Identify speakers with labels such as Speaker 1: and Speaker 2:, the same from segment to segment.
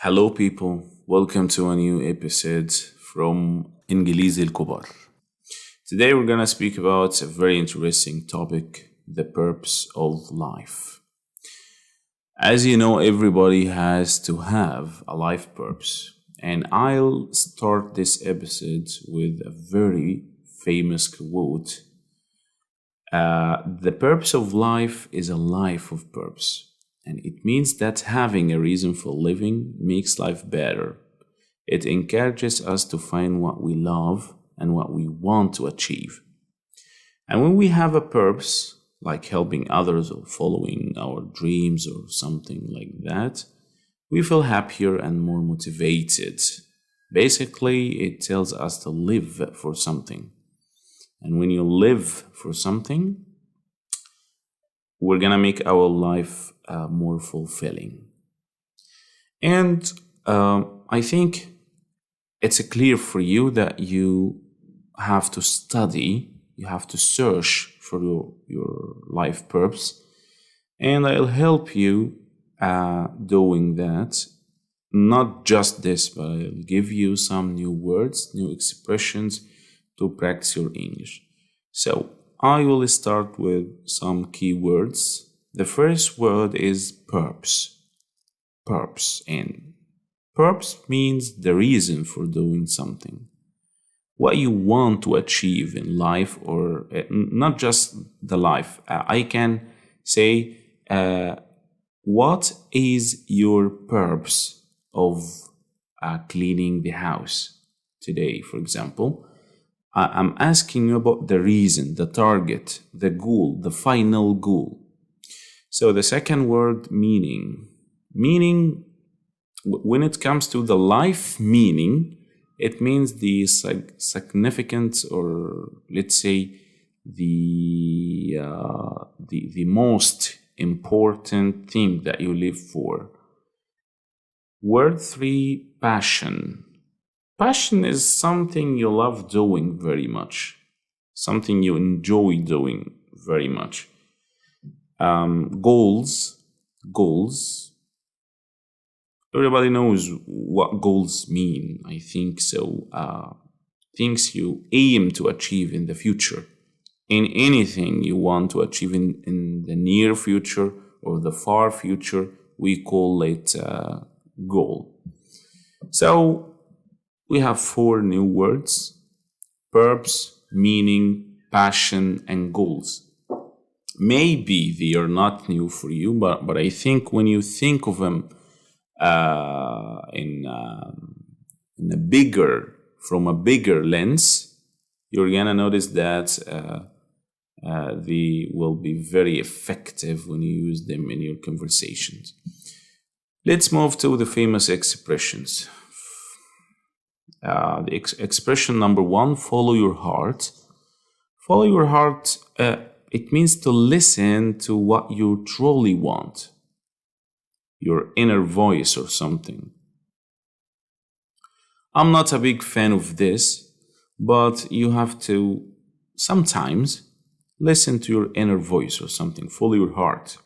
Speaker 1: Hello people, welcome to a new episode from إنجليزي الكبار. Today we're gonna speak about a very interesting topic, the purpose of life. As you know, everybody has to have a life purpose, and I'll start this episode with a very famous quote. The purpose of life is a life of purpose. And it means that having a reason for living makes life better. It encourages us to find what we love and what we want to achieve. And when we have a purpose, like helping others or following our dreams or something like that, we feel happier and more motivated. Basically, it tells us to live for something. And when you live for something, we're gonna make our life more fulfilling. And I think it's clear for you that you have to study, you have to search for your life purpose, and I'll help you doing that. Not just this, but I'll give you some new words, new expressions to practice your English. So I will start with some keywords. The first word is purpose. Purpose. And purpose means the reason for doing something. What you want to achieve in life, or not just the life. I can say, what is your purpose of cleaning the house today, for example? I'm asking you about the reason, the target, the goal, the final goal. So the second word, meaning. Meaning, when it comes to the life meaning, it means the significance, or let's say the most important thing that you live for. Word 3, passion. Passion is something you love doing very much, something you enjoy doing very much. Goals. Everybody knows what goals mean, I think so. Things you aim to achieve in the future. In anything you want to achieve in the near future or the far future, we call it goal. So we have 4 new words: purpose, meaning, passion, and goals. Maybe they are not new for you, but I think when you think of them from a bigger lens, you're gonna notice that they will be very effective when you use them in your conversations. Let's move to the famous expressions. The expression number 1, follow your heart. Follow your heart, it means to listen to what you truly want, your inner voice or something. I'm not a big fan of this, but you have to sometimes listen to your inner voice or something. Follow your heart.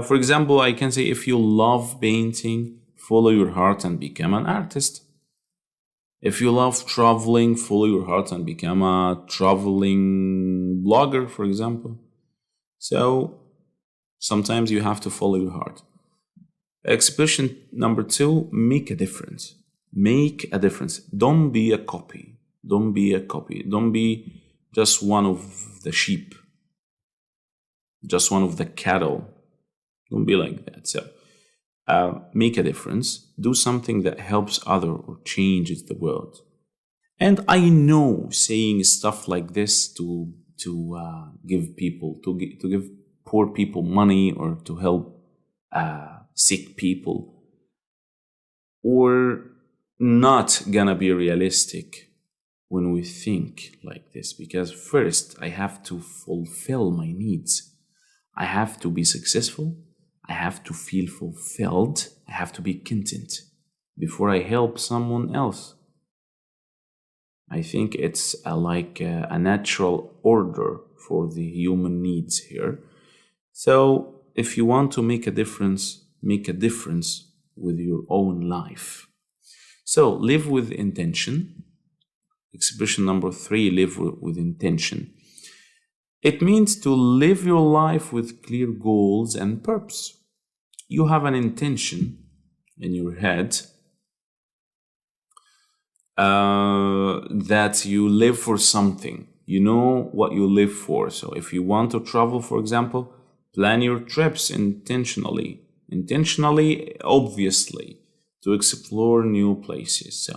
Speaker 1: For example, I can say, if you love painting, follow your heart and become an artist. If you love traveling, follow your heart and become a traveling blogger, for example. So sometimes you have to follow your heart. Expression number 2, make a difference. Make a difference. Don't be a copy. Don't be a copy. Don't be just one of the sheep, just one of the cattle. Don't be like that. So make a difference. Do something that helps others or changes the world. And I know saying stuff like this to give people, to give poor people money, or to help sick people, or not gonna be realistic when we think like this, because first I have to fulfill my needs. I have to be successful. I have to feel fulfilled. I have to be content before I help someone else. I think it's a natural order for the human needs here. So if you want to make a difference, make a difference with your own life. So live with intention. Expression number 3, live with intention. It means to live your life with clear goals and purpose. You have an intention in your head that you live for something. You know what you live for. So if you want to travel, for example, plan your trips intentionally, obviously, to explore new places.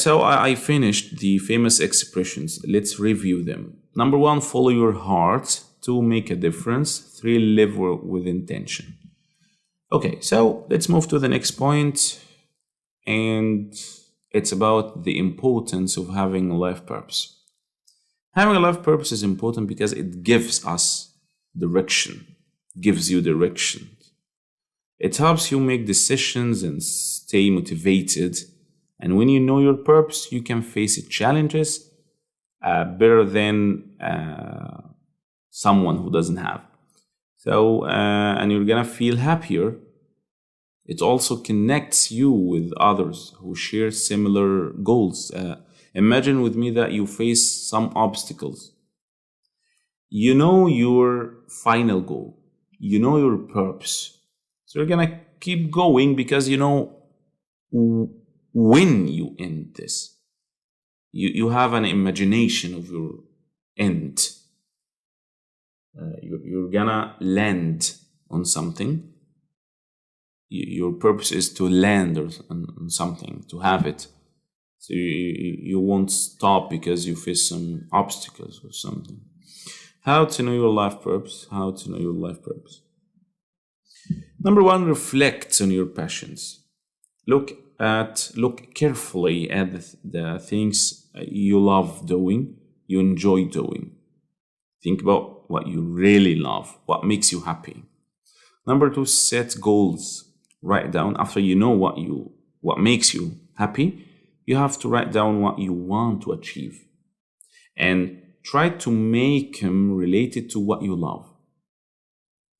Speaker 1: So I finished the famous expressions. Let's review them. Number 1, follow your heart. 2, make a difference. 3, live with intention. Okay, so let's move to the next point, and it's about the importance of having a life purpose. Having a life purpose is important because it gives us direction, gives you direction. It helps you make decisions and stay motivated. And when you know your purpose, you can face challenges better than someone who doesn't have. So, and you're gonna feel happier. It also connects you with others who share similar goals. Imagine with me that you face some obstacles. You know your final goal. You know your purpose. So you're gonna keep going because you know when you end this. You have an imagination of your end. You're gonna land on something. Your purpose is to land on something, to have it. So you won't stop because you face some obstacles or something. How to know your life purpose? How to know your life purpose? Number 1, reflect on your passions. Look carefully at the things you love doing, you enjoy doing. Think about what you really love, what makes you happy. Number 2, set goals. Write down, after you know what makes you happy, you have to write down what you want to achieve. And try to make them related to what you love.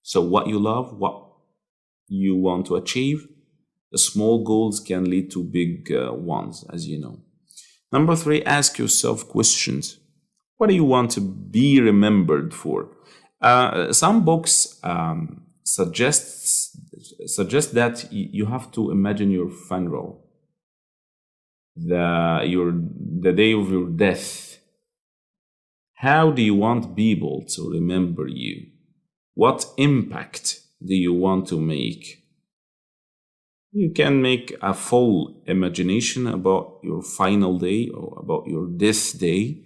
Speaker 1: So what you love, what you want to achieve, the small goals can lead to big ones, as you know. Number 3, ask yourself questions. What do you want to be remembered for? Some books suggest that you have to imagine your funeral, the day of your death. How do you want people to remember you? What impact do you want to make? You can make a full imagination about your final day or about your death day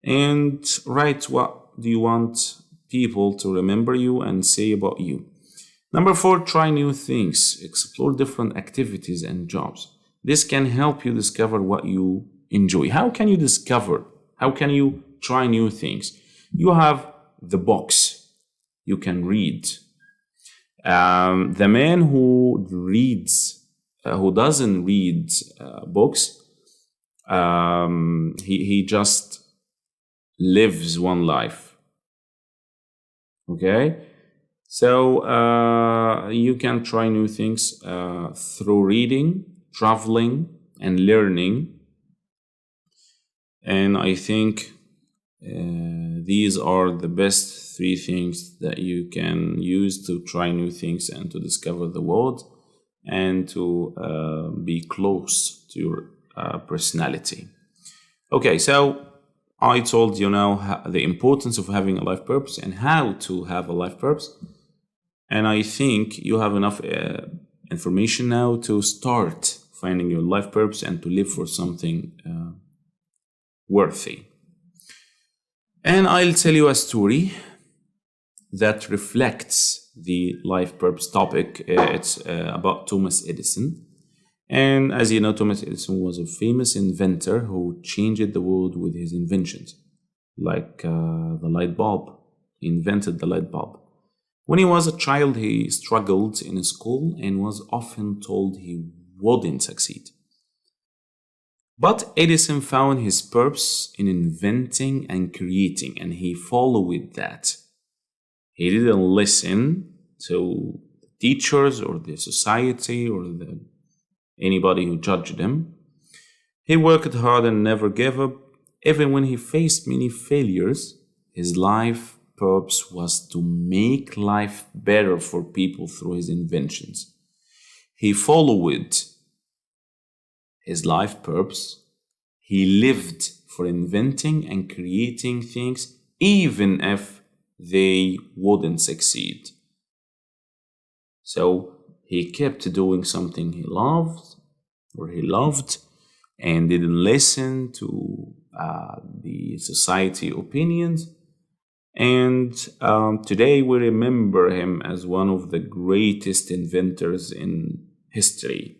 Speaker 1: and write what do you want people to remember you and say about you. Number 4, try new things. Explore different activities and jobs. This can help you discover what you enjoy. How can you discover? How can you try new things? You have the books. You can read. The man who doesn't read books, he just lives one life. Okay? So you can try new things through reading, traveling, and learning. And I think these are the best 3 things that you can use to try new things and to discover the world and to be close to your personality. Okay, so I told you now the importance of having a life purpose and how to have a life purpose. And I think you have enough information now to start finding your life purpose and to live for something worthy. And I'll tell you a story that reflects the life purpose topic. It's about Thomas Edison. And as you know, Thomas Edison was a famous inventor who changed the world with his inventions, like the light bulb. He invented the light bulb. When he was a child, he struggled in school and was often told he wouldn't succeed. But Edison found his purpose in inventing and creating, and he followed that. He didn't listen to teachers or the society or anybody who judged him. He worked hard and never gave up. Even when he faced many failures, his life purpose was to make life better for people through his inventions. He followed his life purpose. He lived for inventing and creating things, even if they wouldn't succeed. So he kept doing something he loved, and didn't listen to the society opinions. And today we remember him as one of the greatest inventors in history.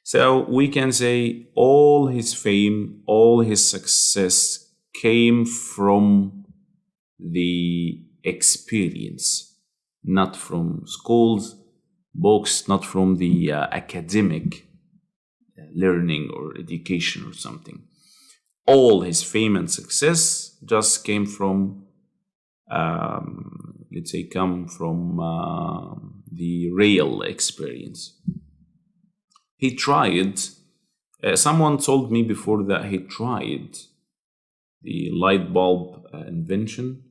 Speaker 1: So we can say all his fame, all his success came from the experience, not from schools, books, not from the academic learning or education or something. All his fame and success just came from, the real experience. He tried, someone told me before that he tried the light bulb invention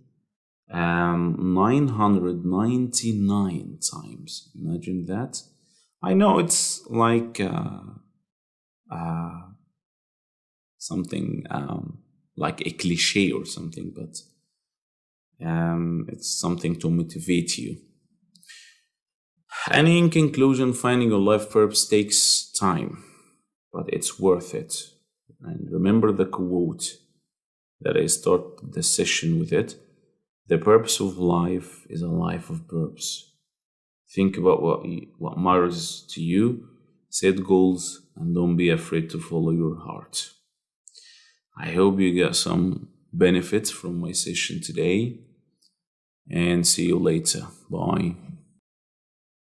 Speaker 1: 999 times. Imagine that. I know it's like something like a cliche or something, but it's something to motivate you. And in conclusion, finding your life purpose takes time, but it's worth it. And remember the quote that I started the session with it. The purpose of life is a life of purpose. Think about what matters to you, set goals, and don't be afraid to follow your heart. I hope you got some benefits from my session today, and see you later. Bye.